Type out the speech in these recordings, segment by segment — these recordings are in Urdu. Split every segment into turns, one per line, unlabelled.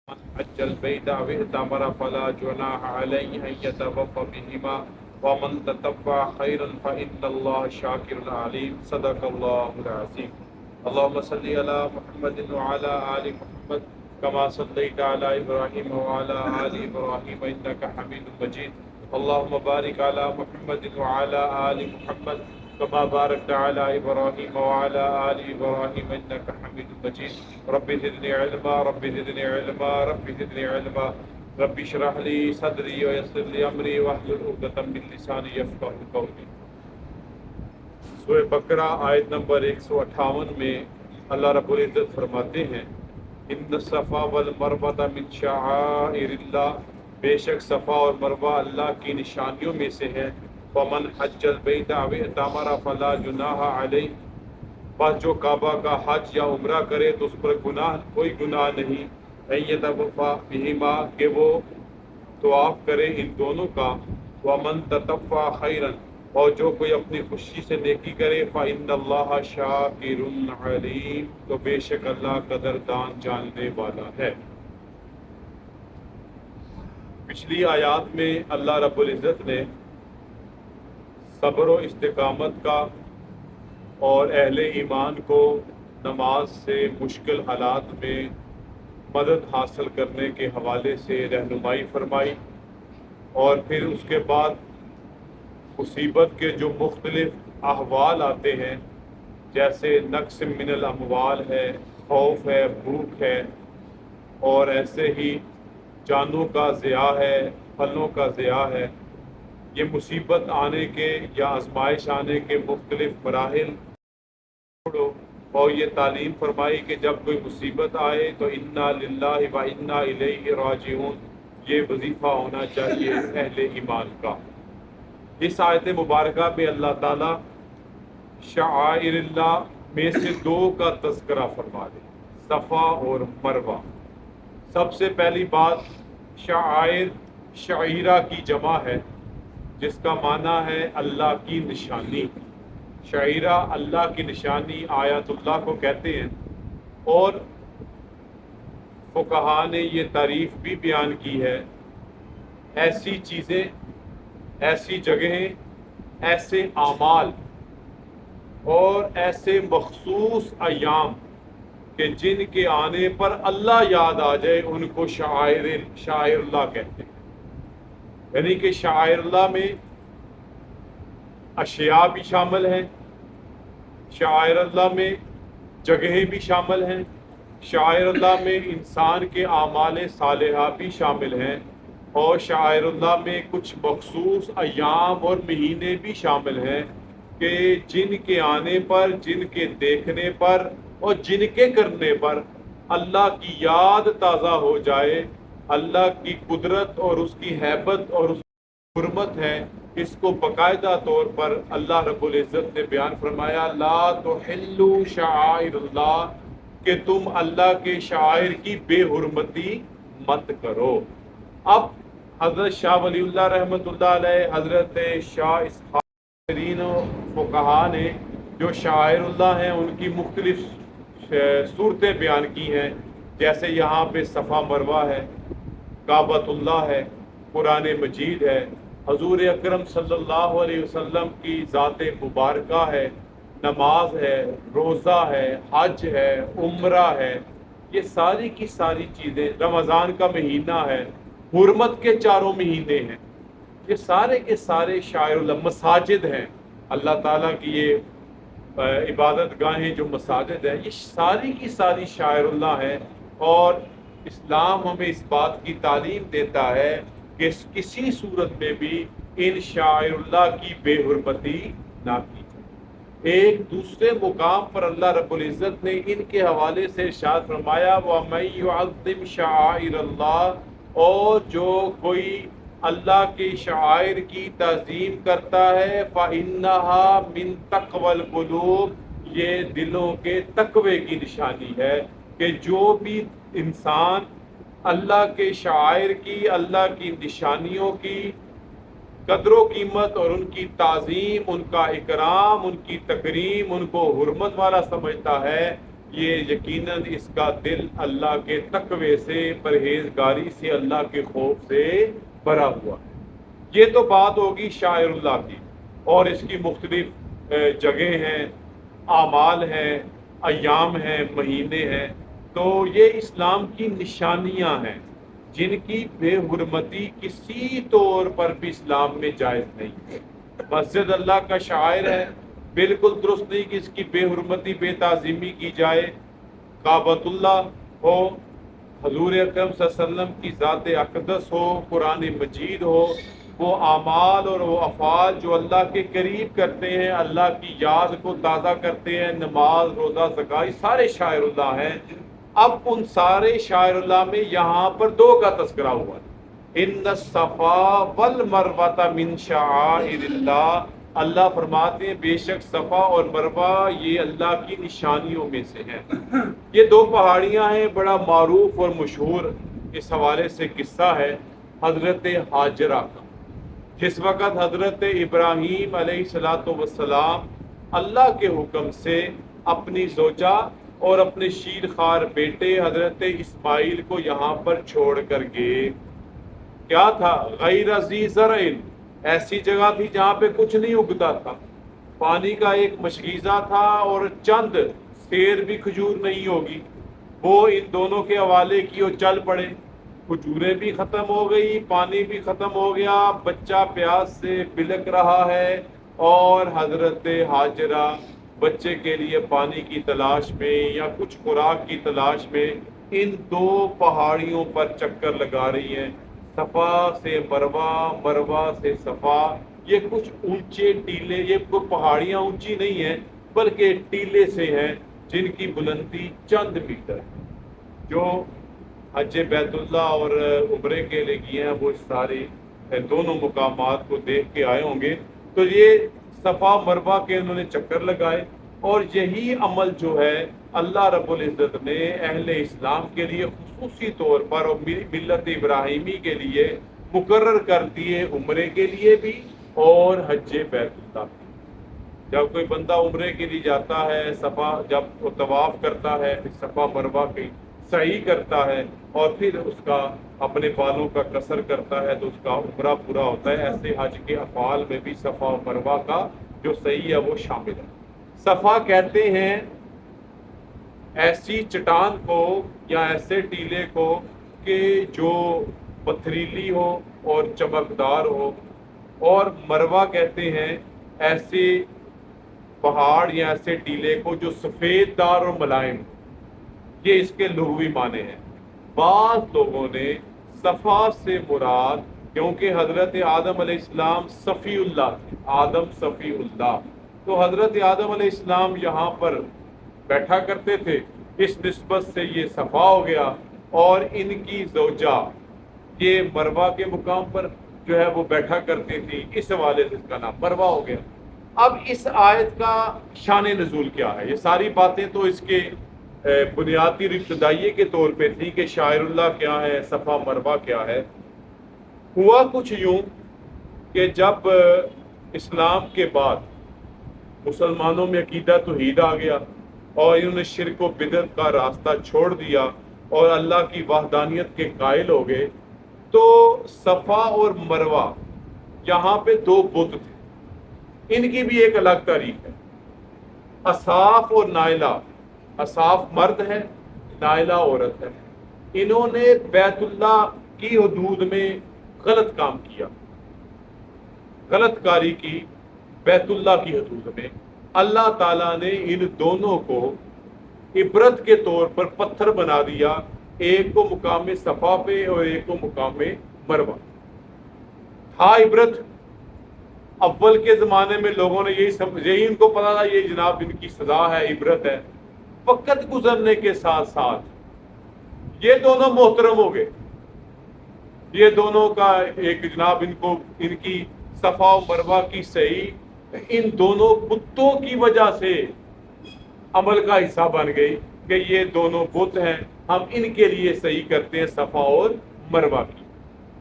حج البيت أو اعتمر فلا جناح عليه أن يتوف بهما ومن تتبع خيرا فإن الله شاكر عليم صدق الله العظيم. اللهم صل على محمد وعلى آل محمد كما صليت على إبراهيم وعلى آل إبراهيم إنك حميد مجيد. اللهم بارك على محمد وعلى آل محمد كما باركت على إبراهيم وعلى آل إبراهيم إنك حميد مجيد. رب زدني علما رب زدني علما رب زدني علما رب اشرح لي صدري ويسر لي أمري واحلل عقدة من لساني يفقهوا قولي. سورہ بقرہ آیت نمبر 158 میں اللہ رب العزت فرماتے ہیں ان الصفا والمروہ من شعائر اللہ، بے شک صفا اور مروہ اللہ کی نشانیوں میں سے ہے. فمن حج البیت او اعتمر فلا جناح علیہ، بس جو کعبہ کا حج یا عمرہ کرے تو اس پر کوئی گناہ نہیں. ان یطوف بہما، کہ وہ طواف کرے ان دونوں کا. ومن تطوع خیرا، اور جو کوئی اپنی خوشی سے نیکی کرے فإن اللہ شاکر علیم، تو بے شک اللہ قدردان جاننے والا ہے. پچھلی آیات میں اللہ رب العزت نے صبر و استقامت کا اور اہل ایمان کو نماز سے مشکل حالات میں مدد حاصل کرنے کے حوالے سے رہنمائی فرمائی، اور پھر اس کے بعد مصیبت کے جو مختلف احوال آتے ہیں، جیسے نقص من الاموال ہے، خوف ہے، بھوک ہے، اور ایسے ہی جانوں کا ضیاع ہے، پھلوں کا ضیاع ہے. یہ مصیبت آنے کے یا آزمائش آنے کے مختلف مراحل، اور یہ تعلیم فرمائی کہ جب کوئی مصیبت آئے تو انا للہ و انا الیہ راجعون، یہ وظیفہ ہونا چاہیے اہل ایمان کا. اس آیت مبارکہ میں اللہ تعالی شعائر اللہ میں سے دو کا تذکرہ فرما دے، صفا اور مروہ. سب سے پہلی بات، شعائر شعیرہ کی جمع ہے جس کا معنی ہے اللہ کی نشانی. شعیرہ اللہ کی نشانی، آیات اللہ کو کہتے ہیں. اور فقہا نے یہ تعریف بھی بیان کی ہے، ایسی چیزیں، ایسی جگہیں، ایسے اعمال اور ایسے مخصوص ایام کہ جن کے آنے پر اللہ یاد آ جائے ان کو شعائر اللہ کہتے ہیں. یعنی کہ شعائر اللہ میں اشیاء بھی شامل ہیں، شعائر اللہ میں جگہیں بھی شامل ہیں، شعائر اللہ میں انسان کے اعمال صالحہ بھی شامل ہیں، اور شعائر اللہ میں کچھ مخصوص ایام اور مہینے بھی شامل ہیں کہ جن کے آنے پر، جن کے دیکھنے پر اور جن کے کرنے پر اللہ کی یاد تازہ ہو جائے. اللہ کی قدرت اور اس کی ہیبت اور اس کی حرمت ہے، اس کو باقاعدہ طور پر اللہ رب العزت نے بیان فرمایا لا تحلوا شعائر اللہ، کہ تم اللہ کے شعائر کی بے حرمتی مت کرو. اب حضرت شاہ ولی اللہ رحمۃ اللہ علیہ، حضرت شاہ اسحاق فقہا نے جو شعائر اللہ ہیں ان کی مختلف صورتیں بیان کی ہیں. جیسے یہاں پہ صفا مروہ ہے، کعبۃ اللہ ہے، قرآن مجید ہے، حضور اکرم صلی اللہ علیہ وسلم کی ذات مبارکہ ہے، نماز ہے، روزہ ہے، حج ہے، عمرہ ہے. یہ ساری کی ساری چیزیں، رمضان کا مہینہ ہے، حرمت کے چاروں مہینے ہیں، یہ سارے کے سارے شاعر اللہ. مساجد ہیں، اللہ تعالیٰ کی یہ عبادت گاہیں جو مساجد ہیں، یہ ساری کی ساری شاعر اللہ ہیں. اور اسلام ہمیں اس بات کی تعلیم دیتا ہے کہ کسی صورت میں بھی ان شاعر اللہ کی بے حرمتی نہ کی جائے. ایک دوسرے مقام پر اللہ رب العزت نے ان کے حوالے سے ارشاد فرمایا وَمَن يُعَظِّمْ شَعَائِرَ اللَّهِ، اور جو کوئی اللہ کے شعائر کی تعظیم کرتا ہے فَإِنَّهَا مِن تَقْوَى الْقُلُوبِ، یہ دلوں کے تقوی کی نشانی ہے. کہ جو بھی انسان اللہ کے شعائر کی، اللہ کی نشانیوں کی قدر و قیمت اور ان کی تعظیم، ان کا اکرام، ان کی تکریم، ان کو حرمت والا سمجھتا ہے، یہ یقیناً اس کا دل اللہ کے تقوی سے، پرہیزگاری سے، اللہ کے خوف سے بھرا ہوا ہے۔ یہ تو بات ہوگی شاعر اللہ کی، اور اس کی مختلف جگہیں ہیں، اعمال ہیں، ایام ہیں، مہینے ہیں۔ تو یہ اسلام کی نشانیاں ہیں جن کی بے حرمتی کسی طور پر بھی اسلام میں جائز نہیں ہے۔ مسجد اللہ کا شاعر ہے، بالکل درست نہیں کہ اس کی بے حرمتی، بے تعظیمی کی جائے۔ کعبۃ اللہ ہو، حضور اکرم صلی اللہ علیہ وسلم کی ذات اقدس ہو، قرآن مجید ہو، وہ اعمال اور وہ افعال جو اللہ کے قریب کرتے ہیں، اللہ کی یاد کو تازہ کرتے ہیں، نماز، روزہ، زکوٰۃ، سارے شاعر اللہ ہیں۔ اب ان سارے شاعر اللہ میں یہاں پر دو کا تذکرہ ہوا ہے، ان الصفا والمروۃ من شعائر اللہ۔ اللہ فرماتے ہیں بے شک صفا اور مروہ یہ اللہ کی نشانیوں میں سے ہیں۔ یہ دو پہاڑیاں ہیں، بڑا معروف اور مشہور اس حوالے سے قصہ ہے حضرت ہاجرہ کا۔ جس وقت حضرت ابراہیم علیہ السلام اللہ کے حکم سے اپنی زوجہ اور اپنے شیر خوار بیٹے حضرت اسماعیل کو یہاں پر چھوڑ کر گئے، کیا تھا؟ غیر ذی زرع، ایسی جگہ تھی جہاں پہ کچھ نہیں اگتا تھا، پانی کا ایک مشغیزہ تھا اور چند سیر بھی کھجور نہیں ہوگی۔ وہ ان دونوں کے حوالے کی اور چل پڑے، کھجوریں بھی ختم ہو گئی، پانی بھی ختم ہو گیا، بچہ پیاس سے بلک رہا ہے، اور حضرت ہاجرہ بچے کے لیے پانی کی تلاش میں یا کچھ خوراک کی تلاش میں ان دو پہاڑیوں پر چکر لگا رہی ہیں، صفا سے مروہ، مروہ سے صفا۔ یہ کچھ اونچے ٹیلے، یہ کوئی پہاڑیاں اونچی نہیں ہیں بلکہ ٹیلے سے ہیں جن کی بلندی چند میٹر ہے۔ جو حج بیت اللہ اور عمرے کے لیے گئے ہیں وہ سارے دونوں مقامات کو دیکھ کے آئے ہوں گے۔ تو یہ صفا مروہ کے انہوں نے چکر لگائے، اور یہی عمل جو ہے اللہ رب العزت نے اہل اسلام کے لیے خصوصی طور پر اور ملت ابراہیمی کے لیے مقرر کر دیے، عمرے کے لیے بھی اور حج بیت اللہ بھی۔ جب کوئی بندہ عمرے کے لیے جاتا ہے، صفا جب وہ طواف کرتا ہے، پھر صفا مروہ کی سعی کرتا ہے اور پھر اس کا اپنے بالوں کا قصر کرتا ہے تو اس کا عمرہ پورا ہوتا ہے۔ ایسے حج کے افعال میں بھی صفا و مروہ کا جو صحیح ہے وہ شامل ہے۔ صفا کہتے ہیں ایسی چٹان کو یا ایسے ٹیلے کو کہ جو پتھریلی ہو اور چمکدار ہو، اور مروہ کہتے ہیں ایسے پہاڑ یا ایسے ٹیلے کو جو سفید دار اور ملائم ہو۔ یہ اس کے لغوی معنی ہیں۔ بعض لوگوں نے صفا سے مراد، کیونکہ حضرت آدم علیہ السلام صفی اللہ تھے، آدم صفی اللہ، تو حضرت آدم علیہ السلام یہاں پر بیٹھا کرتے تھے، اس نسبت سے یہ صفا ہو گیا، اور ان کی زوجہ یہ مروہ کے مقام پر جو ہے وہ بیٹھا کرتی تھی، اس حوالے سے اس کا نام مروہ ہو گیا۔ اب اس آیت کا شان نزول کیا ہے؟ یہ ساری باتیں تو اس کے بنیادی ابتدائیے کے طور پہ تھی کہ شاعر اللہ کیا ہے، صفا مروہ کیا ہے۔ ہوا کچھ یوں کہ جب اسلام کے بعد مسلمانوں میں عقیدہ توحید آ گیا اور انہوں نے شرک و بدعت کا راستہ چھوڑ دیا اور اللہ کی وحدانیت کے قائل ہو گئے، تو صفا اور مروہ یہاں پہ دو بت تھے، ان کی بھی ایک الگ تاریخ ہے۔ اصاف اور نائلہ، اصاف مرد ہے، نائلہ عورت ہے۔ انہوں نے بیت اللہ کی حدود میں غلط کام کیا، غلط کاری کی بیت اللہ کی حدود میں۔ اللہ تعالیٰ نے ان دونوں کو عبرت کے طور پر پتھر بنا دیا، ایک کو مقام صفا پہ اور ایک کو مقام مروہ۔ ہاں عبرت، اول کے زمانے میں لوگوں نے یہی ان کو پتا تھا یہ جناب ان کی سزا ہے، عبرت ہے۔ وقت گزرنے کے ساتھ ساتھ یہ دونوں محترم ہو گئے، یہ دونوں کا ایک جناب ان کی صفا و مروہ کی صحیح ان دونوں بتوں کی وجہ سے عمل کا حصہ بن گئی کہ یہ دونوں بت ہیں، ہم ان کے لیے صحیح کرتے ہیں صفا اور مروہ کی۔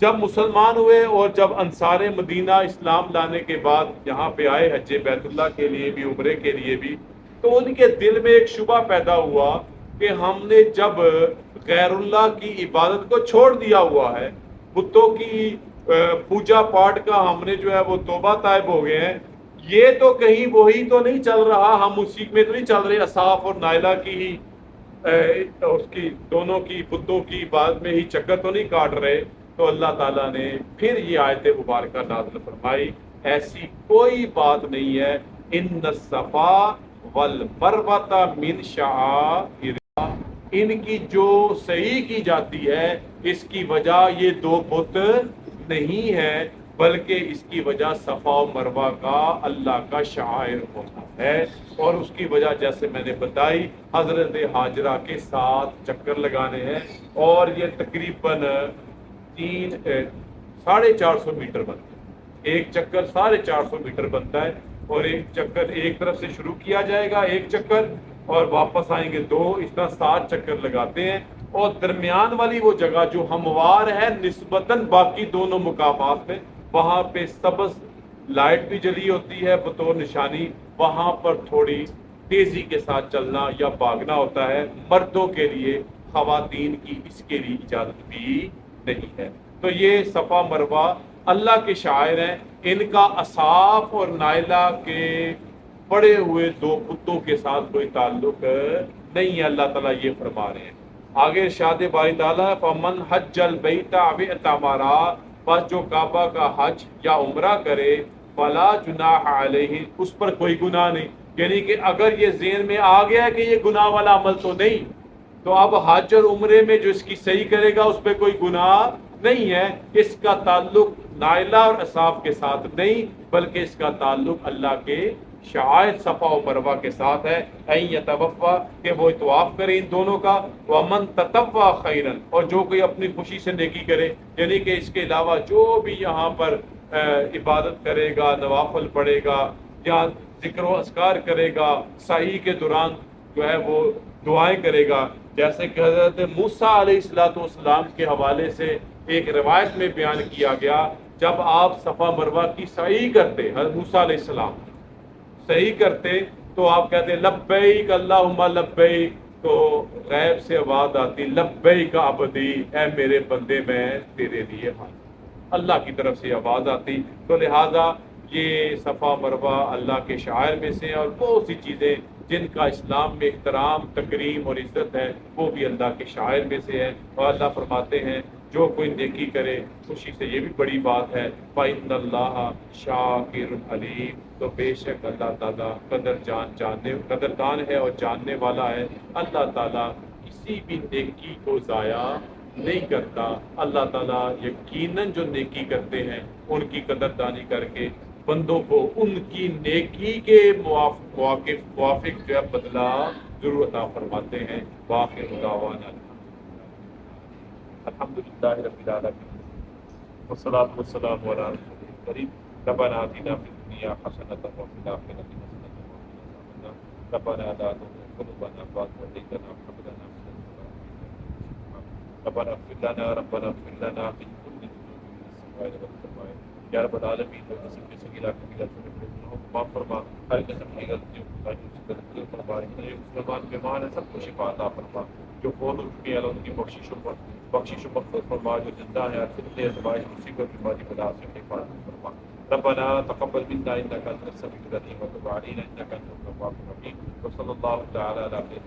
جب مسلمان ہوئے اور جب انصار مدینہ اسلام لانے کے بعد یہاں پہ آئے حج بیت اللہ کے لیے بھی، عمرے کے لیے بھی، تو ان کے دل میں ایک شبہ پیدا ہوا کہ ہم نے جب غیر اللہ کی عبادت کو چھوڑ دیا ہوا ہے، بتوں کی پوجا پاٹ کا ہم نے جو ہے وہ توبہ طائب ہو گئے ہیں، یہ تو کہیں وہی تو نہیں چل رہا، ہم اسی میں تو نہیں چل رہے، اصاف اور نائلہ کی ہی اس کی دونوں کی بتوں کی عبادت میں ہی چکر تو نہیں کاٹ رہے۔ تو اللہ تعالیٰ نے پھر یہ آیت مبارکہ نازل فرمائی، ایسی کوئی بات نہیں ہے، ان الصفا والمروۃ من شعائر، ان کی جو صحیح کی جاتی ہے اس کی وجہ یہ دو بت نہیں ہے، بلکہ اس کی وجہ صفا و مروہ کا اللہ کا شعائر ہونا ہے، اور اس کی وجہ جیسے میں نے بتائی حضرت حاجرہ کے ساتھ چکر لگانے ہیں، اور یہ تقریباً 450 میٹر بنتا ہے، ایک چکر 450 میٹر بنتا ہے، اور ایک چکر ایک طرف سے شروع کیا جائے گا ایک چکر، اور واپس آئیں گے دو، اس طرح 7 چکر لگاتے ہیں، اور درمیان والی وہ جگہ جو ہموار ہے نسبتاً باقی دونوں مقامات میں، وہاں پہ سبز لائٹ بھی جلی ہوتی ہے بطور نشانی، وہاں پر تھوڑی تیزی کے ساتھ چلنا یا بھاگنا ہوتا ہے مردوں کے لیے، خواتین کی اس کے لیے اجازت بھی نہیں ہے۔ تو یہ صفا مروہ اللہ کے شاعر ہیں، ان کا اصاف اور نائلہ کے پڑے ہوئے دو بتوں کے ساتھ کوئی تعلق نہیں ہے، اللہ تعالیٰ یہ فرما رہے ہیں۔ آگے ارشاد باری تعالیٰ فمن حج البیت او اعتمرا، بس جو کعبہ کا حج یا عمرہ کرے، فلا جناح علیہ، اس پر کوئی گناہ نہیں، یعنی کہ اگر یہ ذہن میں آ گیا کہ یہ گناہ والا عمل تو نہیں، تو اب حج اور عمرے میں جو اس کی صحیح کرے گا اس پہ کوئی گناہ نہیں ہے، اس کا تعلق نائلہ اور اصاف کے ساتھ نہیں، بلکہ اس کا تعلق اللہ کے شعائر صفا و مروہ کے ساتھ ہے، این یتوفا، کہ وہ طواف کرے ان دونوں کا، ومن تطوع خیرا، اور جو کوئی اپنی خوشی سے نیکی کرے، یعنی کہ اس کے علاوہ جو بھی یہاں پر عبادت کرے گا، نوافل پڑھے گا یا ذکر و اذکار کرے گا، سعی کے دوران جو ہے وہ دعائیں کرے گا، جیسے کہ حضرت موسیٰ علیہ السلام کے حوالے سے ایک روایت میں بیان کیا گیا، جب آپ صفا مروہ کی سعی کرتے، حضرت موسیٰ علیہ السلام صحیح کرتے تو آپ کہتے لبیک اللہم لبیک، تو غیب سے آواز آتی لبیک عبدی، اے میرے بندے میں تیرے لیے حاضر، اللہ کی طرف سے آواز آتی۔ تو لہٰذا یہ صفا مروہ اللہ کے شاعر میں سے، اور بہت سی چیزیں جن کا اسلام میں احترام، تکریم اور عزت ہے، وہ بھی اللہ کے شاعر میں سے ہے، اور اللہ فرماتے ہیں جو کوئی نیکی کرے خوشی سے، یہ بھی بڑی بات ہے، فَإِنَّ اللَّهَ شَاكِرٌ عَلِيمٌ، تو بے شک اللہ تعالیٰ قدردان ہے اور جاننے والا ہے۔ اللہ تعالیٰ کسی بھی نیکی کو ضائع نہیں کرتا، اللہ تعالیٰ یقیناً جو نیکی کرتے ہیں ان کی قدردانی کر کے بندوں کو ان کی نیکی کے موافق جو ہے بدلہ ضرور عطا فرماتے ہیں۔ وآخر دعوانا الحمدللہ رب العالمین، والصلاة والسلام علی رسول الکریم، ربنا آتنا فی الدنیا حسنۃ وفی الآخرۃ حسنۃ وقنا عذاب النار، ربنا لا تزغ قلوبنا بعد إذ هديتنا وهب لنا من لدنك ربنا اغفر لنا ربنا اغفر لنا من كل ذنوب من الصغائر والكبائر، یا رب العالمین، جو قسم کے صغیرہ کبیرہ گناہوں کو معاف فرما، ہر قسم کی غلطیوں کو غلطیوں فرما، جو مسلمان بیمار ہیں سب کو شفا عطا فرما، جو فوت ہو چکے ہیں اللہ ان کی بخشش و مغفرت فرما، جو زندہ ہے فتنے ازواج مصیبت بیماری بلا سے حفاظت فرما۔ ربنا تقبل منا انك انت السميع العليم وتب علينا انك انت التواب الرحيم، وصلى الله تعالى على خير